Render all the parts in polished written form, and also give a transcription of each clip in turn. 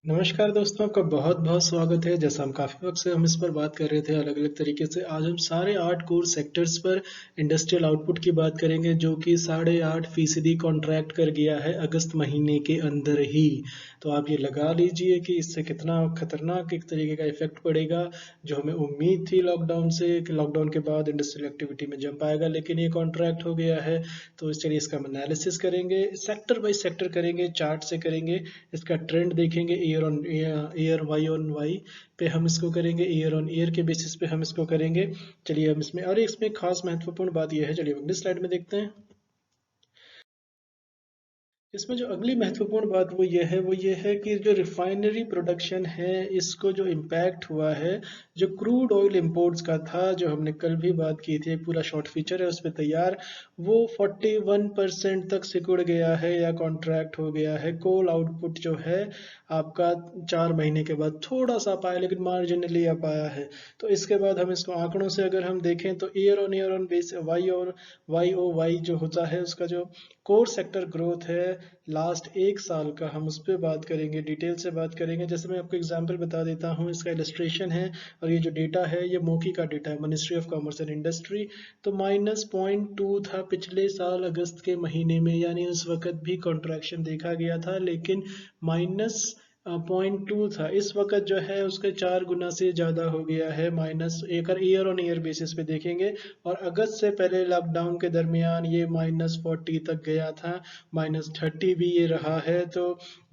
नमस्कार दोस्तों, आपका बहुत बहुत स्वागत है। जैसा हम काफ़ी वक्त से हम इस पर बात कर रहे थे अलग अलग तरीके से, आज हम साढ़े 8 कोर सेक्टर्स पर इंडस्ट्रियल आउटपुट की बात करेंगे, जो कि 8.5% कॉन्ट्रैक्ट कर गया है अगस्त महीने के अंदर ही। तो आप ये लगा लीजिए कि इससे कितना खतरनाक एक तरीके का इफेक्ट पड़ेगा। जो हमें उम्मीद थी लॉकडाउन से कि लॉकडाउन के बाद इंडस्ट्रियल एक्टिविटी में जंप आएगा, लेकिन ये कॉन्ट्रैक्ट हो गया है। तो चलिए इसका हम एनालिसिस करेंगे, सेक्टर बाय सेक्टर करेंगे, चार्ट से करेंगे, इसका ट्रेंड देखेंगे, year on year, Y on Y पे हम इसको करेंगे, ईयर ऑन ईयर के बेसिस पे हम इसको करेंगे। चलिए हम इसमें, और इसमें खास महत्वपूर्ण बात यह है, चलिए अगली स्लाइड में देखते हैं। इसमें जो अगली महत्वपूर्ण बात वो ये है कि जो रिफाइनरी प्रोडक्शन है, इसको जो इम्पैक्ट हुआ है, जो क्रूड ऑयल इंपोर्ट्स का था, जो हमने कल भी बात की थी, एक पूरा शॉर्ट फीचर है उस पर तैयार, वो 41% तक सिकुड़ गया है या कॉन्ट्रैक्ट हो गया है। कोल आउटपुट जो है आपका 4 महीने के बाद थोड़ा सा पाया, लेकिन मार्जिनली आ पाया है। तो इसके बाद हम इसको आंकड़ों से अगर हम देखें तो year on base Y O Y जो होता है, उसका जो कोर सेक्टर ग्रोथ है लास्ट एक साल का, हम उस पर बात करेंगे, डिटेल से बात करेंगे। जैसे मैं आपको एग्जांपल बता देता हूँ, इसका इलस्ट्रेशन है, और ये जो डेटा है ये मोकी का डेटा है, ministry of commerce and industry. तो -0.2 था पिछले साल अगस्त के महीने में, यानी उस वक्त भी कॉन्ट्रैक्शन देखा गया था, लेकिन -0.2 था। इस वक्त जो है उसके 4 गुना से ज़्यादा हो गया है, माइनस एक ईयर ऑन ईयर बेसिस पे देखेंगे। और अगस्त से पहले लॉकडाउन के दरमियान ये -40 तक गया था, -30 भी ये रहा है। तो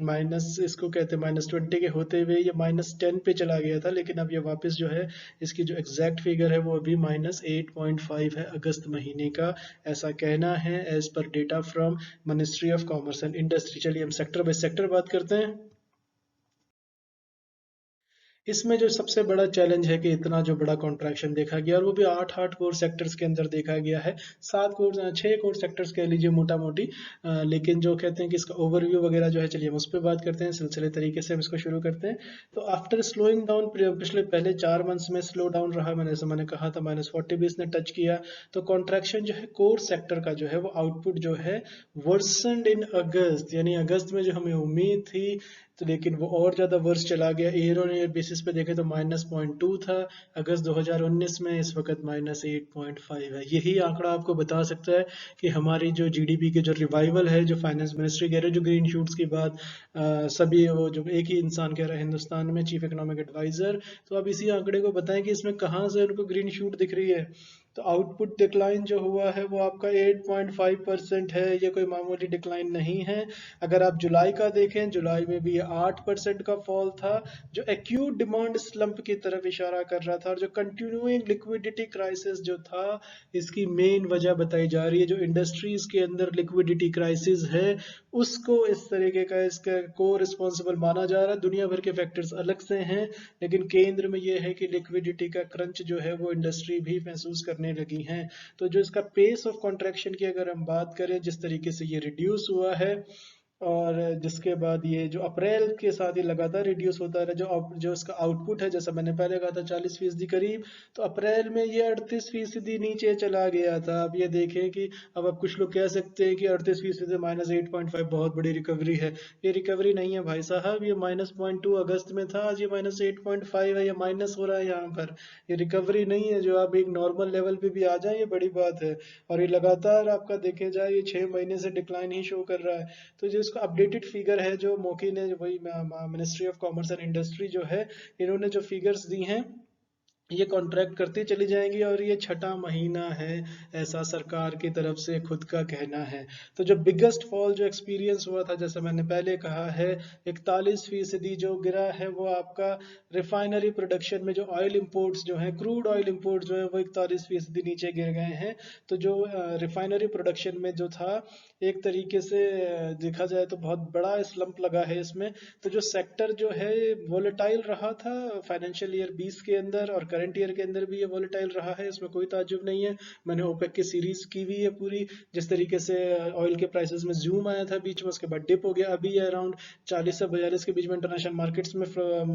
माइनस इसको कहते हैं, -20 के होते हुए ये -10 पे चला गया था, लेकिन अब ये वापस जो है, इसकी जो एग्जैक्ट फिगर है वो अभी -8.5 है अगस्त महीने का, ऐसा कहना है as per data from ministry of commerce and industry. चलिए हम सेक्टर बाय सेक्टर बात करते हैं। इसमें जो सबसे बड़ा चैलेंज है कि इतना जो बड़ा कॉन्ट्रैक्शन देखा गया, और वो भी आठ आठ कोर सेक्टर्स के अंदर देखा गया है। 6 कोर सेक्टर्स कह लीजिए मोटा मोटी। लेकिन जो कहते हैं कि इसका ओवरव्यू वगैरह जो है, चलिए हम उस पर बात करते हैं, सिलसिले तरीके से हम इसको शुरू करते हैं। तो आफ्टर स्लोइंग डाउन, पिछले पहले 4 मंथ्स में स्लो डाउन रहा, मैंने कहा था -40 भी इसने टच किया। तो कॉन्ट्रैक्शन जो है कोर सेक्टर का जो है, वो आउटपुट जो है वर्सनड इन अगस्त, यानी अगस्त में जो हमें उम्मीद थी, तो लेकिन वो और ज़्यादा वर्ष चला गया। ईयर ऑन ईयर बेसिस पे देखें तो -0.2 था अगस्त 2019 में, इस वक्त -8.5 है। यही आंकड़ा आपको बता सकता है कि हमारी जो जीडीपी के जो रिवाइवल है, जो फाइनेंस मिनिस्ट्री कह रहे हैं, जो ग्रीन शूट्स की बात सभी, वो जो एक ही इंसान कह रहा है हिंदुस्तान में, चीफ इकोनॉमिक एडवाइजर, तो आप इसी आंकड़े को बताएं कि इसमें कहाँ से उनको ग्रीन शूट दिख रही है। तो आउटपुट डिक्लाइन जो हुआ है वो आपका 8.5% है, ये कोई मामूली डिक्लाइन नहीं है। अगर आप जुलाई का देखें, जुलाई में भी 8% का फॉल था, जो एक्यूट डिमांड स्लंप की तरफ इशारा कर रहा था, और जो कंटिन्यूइंग लिक्विडिटी क्राइसिस जो था, इसकी मेन वजह बताई जा रही है। जो इंडस्ट्रीज के अंदर लिक्विडिटी क्राइसिस है, उसको इस तरीके का इसका को रिस्पॉन्सिबल माना जा रहा है। दुनिया भर के फैक्टर्स अलग से हैं, लेकिन केंद्र में यह है कि लिक्विडिटी का क्रंच जो है वो इंडस्ट्री भी महसूस करने लगी हैं। तो जो इसका पेस ऑफ कॉन्ट्रैक्शन की अगर हम बात करें, जिस तरीके से ये रिड्यूस हुआ है, और जिसके बाद ये जो अप्रैल के साथ ये लगातार रिड्यूस होता रहा, जो इसका आउटपुट है, जैसा मैंने पहले कहा था 40% करीब, तो अप्रैल में ये 38% नीचे चला गया था। अब ये देखें कि अब आप कुछ लोग कह सकते हैं कि 38% -8.5 बहुत बड़ी रिकवरी है। ये रिकवरी नहीं है भाई साहब, ये -0.2 अगस्त में था, आज ये -8.5 है, ये माइनस हो रहा है यहाँ पर। ये रिकवरी नहीं है, जो आप एक नॉर्मल लेवल पे भी आ जाए ये बड़ी बात है। और ये लगातार आपका देखे जाए, ये 6 महीने से डिक्लाइन ही शो कर रहा है। तो जो इसका अपडेटेड फिगर है, जो मोकी ने, वही ministry of commerce and industry जो है, इन्होंने जो फिगर्स दी हैं, ये कॉन्ट्रैक्ट करती चली जाएंगी, और ये छठा महीना है, ऐसा सरकार की तरफ से खुद का कहना है। तो जो बिगेस्ट फॉल जो एक्सपीरियंस हुआ था, जैसा मैंने पहले कहा है, 41% जो गिरा है, वो आपका रिफाइनरी प्रोडक्शन में जो ऑयल इंपोर्ट्स जो हैं, क्रूड ऑयल इंपोर्ट्स जो है, वो 41% नीचे गिर गए हैं। तो जो रिफाइनरी प्रोडक्शन में जो था, एक तरीके से देखा जाए तो बहुत बड़ा स्लंप लगा है इसमें। तो जो सेक्टर जो है वोलेटाइल रहा था फाइनेंशियल ईयर 20 के अंदर, और करंट ईयर के अंदर भी ये वॉलेटाइल रहा है, इसमें कोई ताज्जुब नहीं है। मैंने ओपेक की सीरीज की हुई है पूरी, जिस तरीके से ऑयल के प्राइसेस में जूम आया था बीच में, उसके बाद डिप हो गया, अभी ये अराउंड 40 से 42 के बीच में इंटरनेशनल मार्केट्स में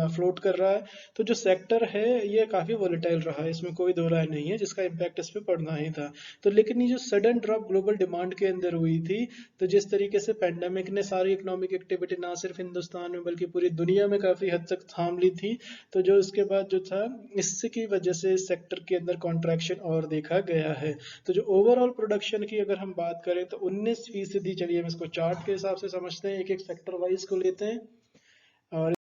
फ्लोट कर रहा है। तो जो सेक्टर है ये काफी वॉलेटाइल रहा है, इसमें कोई दो राय नहीं है, जिसका इम्पैक्ट इस पर पड़ना ही था। तो लेकिन ये जो सडन ड्रॉप ग्लोबल डिमांड के अंदर हुई थी, तो जिस तरीके से पेंडेमिक ने सारी इकोनॉमिक एक्टिविटी ना सिर्फ हिंदुस्तान में बल्कि पूरी दुनिया में काफी हद तक थाम ली थी, तो जो इसके बाद जो था इसकी वजह से सेक्टर के अंदर कॉन्ट्रैक्शन और देखा गया है। तो जो ओवरऑल प्रोडक्शन की अगर हम बात करें तो 19%, चलिए हम इसको चार्ट के हिसाब से समझते हैं, एक एक सेक्टर वाइज को लेते हैं और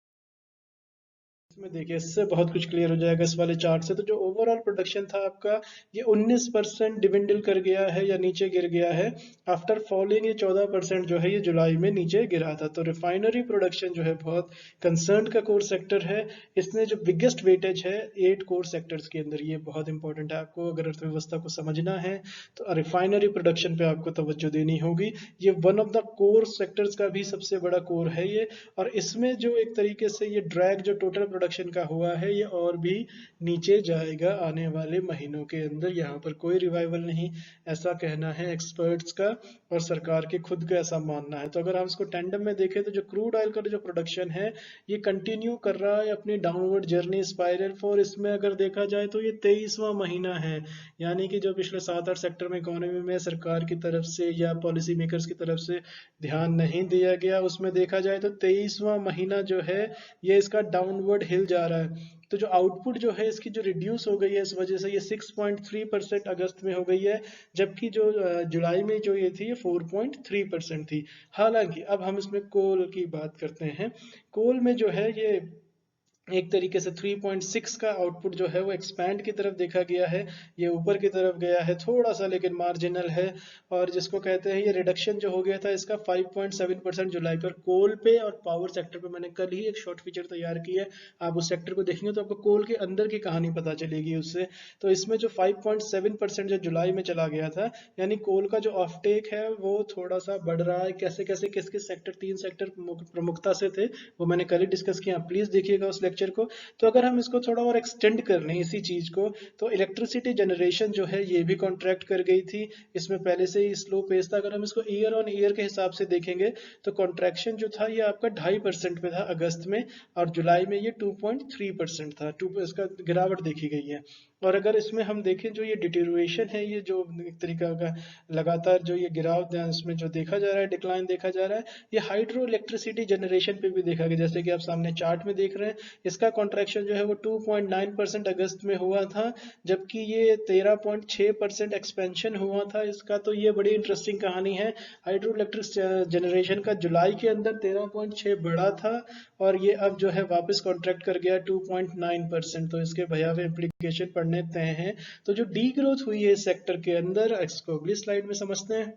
इसमें देखिए इससे बहुत कुछ क्लियर हो जाएगा इस वाले चार्ट से। तो जो ओवरऑल प्रोडक्शन था आपका ये 19% डिविंडल कर गया है या नीचे गिर गया है, आफ्टर फॉलिंग ये 14% जो है ये जुलाई में नीचे गिरा था। तो रिफाइनरी प्रोडक्शन जो है बहुत कंसर्न का कोर सेक्टर है, इसने जो बिगेस्ट वेटेज है 8 कोर सेक्टर्स के अंदर, ये बहुत इंपॉर्टेंट है आपको अगर अर्थव्यवस्था को समझना है तो रिफाइनरी प्रोडक्शन पे आपको तवज्जो देनी होगी। ये one of the core sectors का भी सबसे बड़ा कोर है ये, और इसमें जो एक तरीके से ये ड्रैग जो टोटल प्रोडक्शन का हुआ है ये और भी नीचे जाएगा आने वाले महीनों के अंदर, यहाँ पर कोई रिवाइवल नहीं, ऐसा कहना है एक्सपर्ट्स का और सरकार के खुद का ऐसा मानना है। तो अगर हम इसको टेंडम में देखें तो जो क्रूड ऑयल का जो प्रोडक्शन है ये कंटिन्यू कर रहा है अपनी डाउनवर्ड जर्नी स्पाइरल फॉर, इसमें अगर देखा जाए तो ये 23वां महीना है, यानी कि जो पिछले 7-8 सेक्टर में इकोनॉमी में सरकार की तरफ से या पॉलिसी मेकर्स की तरफ से ध्यान नहीं दिया गया, उसमें देखा जाए तो 23वां महीना जो है ये इसका डाउनवर्ड हिल जा रहा है। तो जो आउटपुट जो है इसकी जो रिड्यूस हो गई है इस वजह से ये 6.3% अगस्त में हो गई है, जबकि जो जुलाई में जो ये थी ये 4.3% थी। हालांकि अब हम इसमें कोल की बात करते हैं, कोल में जो है ये एक तरीके से 3.6 का आउटपुट जो है वो एक्सपैंड की तरफ देखा गया है, ये ऊपर की तरफ गया है थोड़ा सा लेकिन मार्जिनल है, और जिसको कहते हैं ये रिडक्शन जो हो गया था इसका 5.7% जुलाई पर कोल पे और पावर सेक्टर पे। मैंने कल ही एक शॉर्ट फीचर तैयार की है, आप उस सेक्टर को देखेंगे तो आपको कोल के अंदर की कहानी पता चलेगी उससे। तो इसमें जो 5.7% जो जुलाई में चला गया था, यानी कोल का जो ऑफ टेक है वो थोड़ा सा बढ़ रहा है। कैसे कैसे किस किस सेक्टर, 3 सेक्टर प्रमुखता से थे वो मैंने कल ही डिस्कस किया, प्लीज देखिएगा उस लेक्चर को। तो अगर हम इसको थोड़ा और एक्सटेंड कर लें इसी चीज को, तो इलेक्ट्रिसिटी जनरेशन जो है ये भी कॉन्ट्रैक्ट कर गई थी, इसमें पहले से ही स्लो पेस था। अगर हम इसको ईयर ऑन ईयर के हिसाब से देखेंगे तो कॉन्ट्रैक्शन जो था ये आपका 2.5% पे था अगस्त में, और जुलाई में ये 2.3% था, इसका गिरावट देखी गई है। और अगर इसमें हम देखें जो ये डिटेरियोरेशन है, ये जो एक तरीका का लगातार जो ये गिराव इसमें जो देखा जा रहा है, डिक्लाइन देखा जा रहा है, ये हाइड्रो इलेक्ट्रिसिटी जनरेशन पे भी देखा गया, जैसे कि आप सामने चार्ट में देख रहे हैं। इसका कॉन्ट्रैक्शन जो है वो 2.9% अगस्त में हुआ था, जबकि ये 13.6% एक्सपेंशन हुआ था इसका। तो ये बड़ी इंटरेस्टिंग कहानी है, हाइड्रो इलेक्ट्रिक जनरेशन का जुलाई के अंदर 13.6 बढ़ा था और ये अब जो है वापस कॉन्ट्रैक्ट कर गया 2.9%। तो इसके भयावह इम्प्लीकेशन पड़ने तय हैं। तो जो डी ग्रोथ हुई है इस सेक्टर के अंदर, इसको अगली स्लाइड में समझते हैं।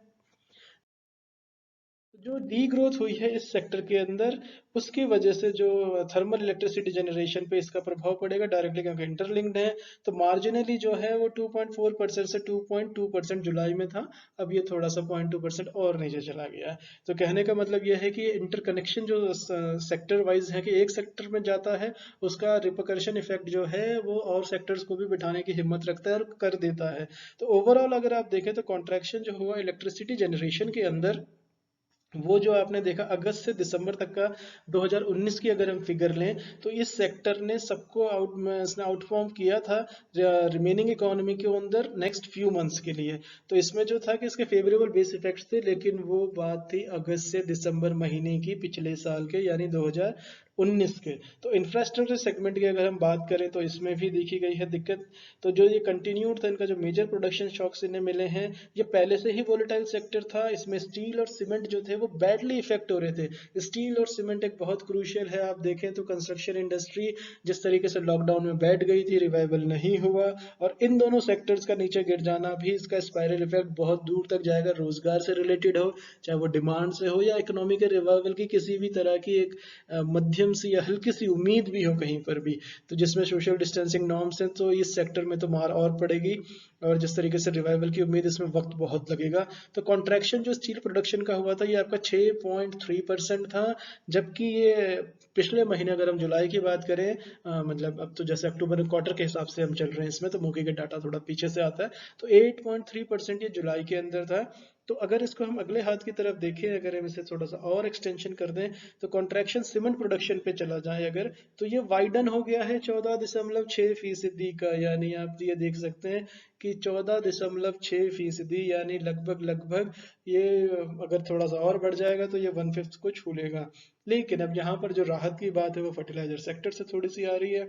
जो डी ग्रोथ हुई है इस सेक्टर के अंदर, उसकी वजह से जो थर्मल इलेक्ट्रिसिटी जनरेशन पे इसका प्रभाव पड़ेगा डायरेक्टली, क्योंकि इंटरलिंक्ड है। तो मार्जिनली जो है वो 2.4% से 2.2% जुलाई में था, अब ये थोड़ा सा 0.2% और नीचे चला गया है। तो कहने का मतलब यह है कि इंटरकनेक्शन जो सेक्टर वाइज है कि एक सेक्टर में जाता है, उसका रिपरकशन इफेक्ट जो है वो और सेक्टर्स को भी बिठाने की हिम्मत रखता है और कर देता है। तो ओवरऑल अगर आप देखें तो कॉन्ट्रैक्शन जो हुआ इलेक्ट्रिसिटी जनरेशन के अंदर, वो जो आपने देखा अगस्त से दिसंबर तक का 2019 की अगर हम फिगर लें तो इस सेक्टर ने सबको इसने आउटफॉर्म किया था रिमेनिंग इकोनॉमी के अंदर नेक्स्ट फ्यू मंथ्स के लिए। तो इसमें जो था कि इसके फेवरेबल बेस इफेक्ट्स थे, लेकिन वो बात थी अगस्त से दिसंबर महीने की पिछले साल के यानी 2019 के। तो इंफ्रास्ट्रक्चर सेगमेंट की अगर हम बात करें तो इसमें भी देखी गई है दिक्कत। तो जो ये कंटिन्यूड था, इनका जो मेजर प्रोडक्शन शॉक्स इन्हें मिले हैं, ये पहले से ही वोलेटाइल सेक्टर था, इसमें स्टील और सीमेंट जो थे वो बैडली इफेक्ट हो रहे थे। स्टील और सीमेंट एक बहुत क्रूशियल है, आप देखें तो कंस्ट्रक्शन इंडस्ट्री जिस तरीके से लॉकडाउन में बैठ गई थी, रिवाइवल नहीं हुआ, और इन दोनों सेक्टर्स का नीचे गिर जाना भी इसका स्पाइरल इफेक्ट बहुत दूर तक जाएगा, रोजगार से रिलेटेड हो, चाहे वो डिमांड से हो या इकोनॉमी के रिवाइवल की किसी भी तरह की एक मध्यम ग्लिम्स या हल्की सी उम्मीद भी हो कहीं पर भी, तो जिसमें सोशल डिस्टेंसिंग नॉर्म्स हैं, तो इस सेक्टर में तो मार और पड़ेगी। और जिस तरीके से रिवाइवल की उम्मीद, इसमें वक्त बहुत लगेगा। तो कॉन्ट्रैक्शन जो स्टील प्रोडक्शन का हुआ था ये आपका 6.3% था, जबकि ये पिछले महीने अगर हम जुलाई की बात करें, मतलब अब तो जैसे अक्टूबर क्वार्टर के हिसाब से हम चल रहे हैं इसमें, तो मूकी का डाटा थोड़ा पीछे से आता है, तो 8.3% ये जुलाई के अंदर था। तो अगर इसको हम अगले हाथ की तरफ देखें, अगर हम इसे थोड़ा सा और एक्सटेंशन कर दें, तो कॉन्ट्रैक्शन सीमेंट प्रोडक्शन पे चला जाए अगर, तो ये वाइडन हो गया है 14.6% का, यानी आप ये देख सकते हैं कि 14.6%, यानी लगभग लगभग ये अगर थोड़ा सा और बढ़ जाएगा तो ये 1/5 को छू लेगा। लेकिन अब यहाँ पर जो राहत की बात है वो फर्टिलाइजर सेक्टर से थोड़ी सी आ रही है।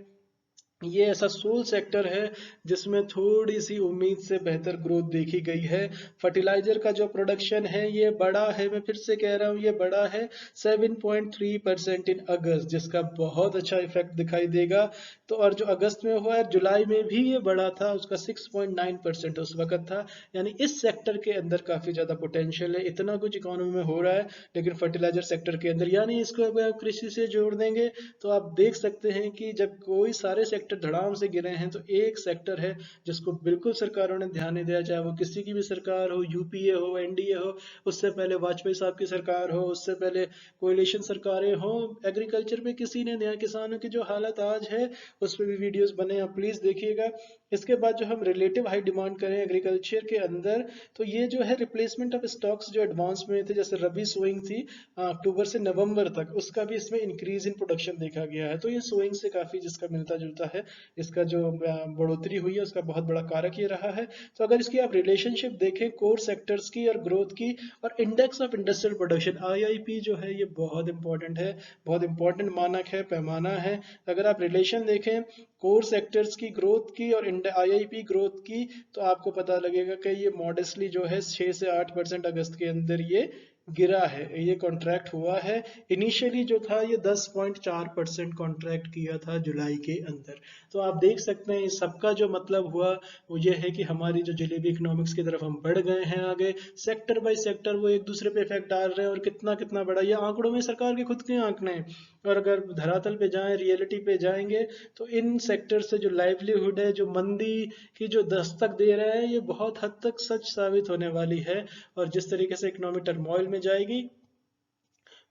ये ऐसा सोल सेक्टर है जिसमें थोड़ी सी उम्मीद से बेहतर ग्रोथ देखी गई है। फर्टिलाइजर का जो प्रोडक्शन है ये बड़ा है, मैं फिर से कह रहा हूँ ये बड़ा है 7.3% इन अगस्त, जिसका बहुत अच्छा इफेक्ट दिखाई देगा। तो और जो अगस्त में हुआ है, जुलाई में भी ये बड़ा था, उसका 6.9% उस वक्त था। यानी इस सेक्टर के अंदर काफी ज्यादा पोटेंशियल है, इतना कुछ इकोनॉमी में हो रहा है, लेकिन फर्टिलाइजर सेक्टर के अंदर, यानी इसको अगर आप कृषि से जोड़ देंगे तो आप देख सकते हैं कि जब कोई सारे सेक्टर धड़ाम से गिरे हैं, तो एक सेक्टर है जिसको बिल्कुल सरकारों ने ध्यान नहीं दिया, चाहे वो किसी की भी सरकार हो, यूपीए हो, एनडीए हो, उससे पहले वाजपेयी साहब की सरकार हो, उससे पहले कोalition सरकारें हो, एग्रीकल्चर पे किसी ने ध्यान, किसानों की जो हालत आज है उस पर भी वीडियोस बने, आप प्लीज देखिएगा। इसके बाद जो हम रिलेटिव हाई डिमांड करें एग्रीकल्चर के अंदर, तो ये जो है रिप्लेसमेंट ऑफ स्टॉक्स जो एडवांस में थे, जैसे रबी सोइंग थी अक्टूबर से नवंबर तक, उसका भी इसमें इंक्रीज इन प्रोडक्शन देखा गया है। तो ये सोइंग से काफी जिसका मिलता जुलता है, इसका जो बढ़ोतरी हुई है उसका बहुत बड़ा कारक ये रहा है। तो अगर इसकी आप रिलेशनशिप देखें कोर सेक्टर्स की और ग्रोथ की, और index of industrial production IIP जो है ये बहुत इंपॉर्टेंट है, बहुत इंपॉर्टेंट मानक है, पैमाना है। अगर आप रिलेशन देखें कोर सेक्टर्स की ग्रोथ की और आईआईपी ग्रोथ की, तो आपको पता लगेगा कि ये मॉडेस्टली जो है 6 से 8% अगस्त के अंदर ये गिरा है, ये कॉन्ट्रैक्ट हुआ है। इनिशियली जो था ये 10.4% कॉन्ट्रैक्ट किया था जुलाई के अंदर। तो आप देख सकते हैं इस सबका जो मतलब हुआ वो ये है कि हमारी जो जलेबी इकोनॉमिक्स की तरफ हम बढ़ गए हैं आगे, सेक्टर बाय सेक्टर वो एक दूसरे पे इफेक्ट डाल रहे हैं, और कितना कितना बड़ा, ये आंकड़ों में सरकार के खुद के आंकड़े हैं, और अगर धरातल पे जाएं, रियलिटी पे जाएंगे, तो इन सेक्टर से जो लाइवलीहुड है, जो मंदी की जो दस्तक दे रहे हैं, ये बहुत हद तक सच साबित होने वाली है। और जिस तरीके से इकोनॉमी टर्मोइल में जाएगी,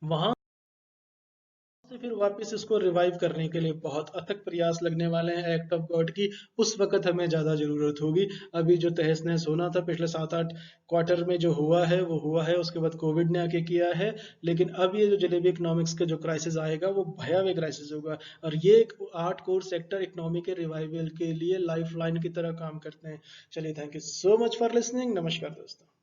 वहां से फिर वापस इसको रिवाइव करने के लिए बहुत अथक प्रयास लगने वाले हैं एक्ट ऑफ गॉड की। उस वक्त हमें ज्यादा जरूरत होगी। अभी जो तहस नहस होना था पिछले 7-8 क्वार्टर में जो हुआ है वो हुआ है, उसके बाद कोविड ने आके किया है। लेकिन अब ये जो जलेबी इकोनॉमिक्स का जो क्राइसिस आएगा वो भयावह क्राइसिस होगा, और ये एक 8 कोर सेक्टर इकोनॉमी के रिवाइवल के लिए लाइफ लाइन की तरह काम करते हैं। चलिए, thank you so much for listening. नमस्कार दोस्तों।